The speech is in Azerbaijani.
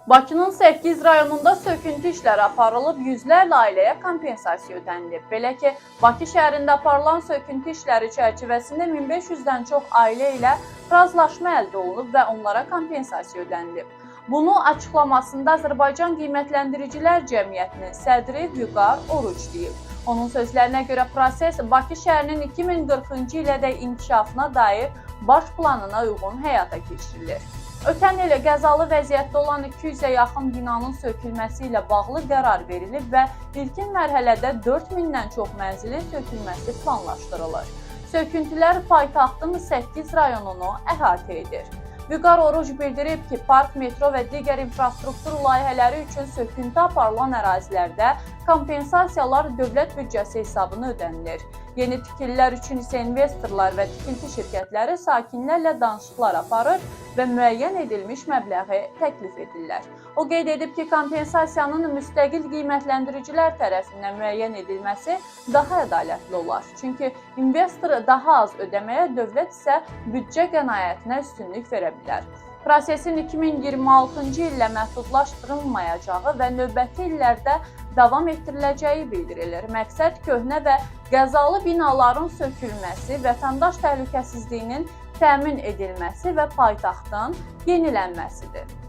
Bakının 8 rayonunda söküntü işləri aparılıb, yüzlərlə ailəyə kompensasiya ödənilib. Belə ki, Bakı şəhərində aparılan söküntü işləri çərçivəsində 1500-dən çox ailə ilə razılaşma əldə olunub və onlara kompensasiya ödənilib. Bunu açıqlamasında Azərbaycan Qiymətləndiricilər Cəmiyyətinin sədri Vüqar Oruc deyib. Onun sözlərinə görə proses Bakı şəhərinin 2040-cı ilədək inkişafına dair baş planına uyğun həyata keçirilir. Ötən il qəzalı vəziyyətdə olan 200-ə yaxın binanın sökülməsi ilə bağlı qərar verilib və ilkin mərhələdə 4000-dən çox mənzilin sökülməsi planlaşdırılır. Söküntülər paytaxtın 8 rayonunu əhatə edir. Vüqar Oruc bildirib ki, park, metro və digər infrastruktur layihələri üçün söküntü aparılan ərazilərdə kompensasiyalar dövlət büdcəsi hesabına ödənilir. Yeni tikililər üçün isə investorlar və tikinti şirkətləri sakinlərlə danışıqlar aparır və müəyyən edilmiş məbləği təklif edirlər. O qeyd edib ki, kompensasiyanın müstəqil qiymətləndiricilər tərəfindən müəyyən edilməsi daha ədalətli olar. Çünki investor daha az ödəməyə, dövlət isə büdcə qənaətinə üstünlük verə bilər. Prosesin 2026-cı illə məhdudlaşdırılmayacağı və növbəti illərdə davam etdiriləcəyi bildirilir. Məqsəd köhnə və qəzalı binaların sökülməsi, vətəndaş təhlükəsizliyinin təmin edilməsi və paytaxtın yenilənməsidir.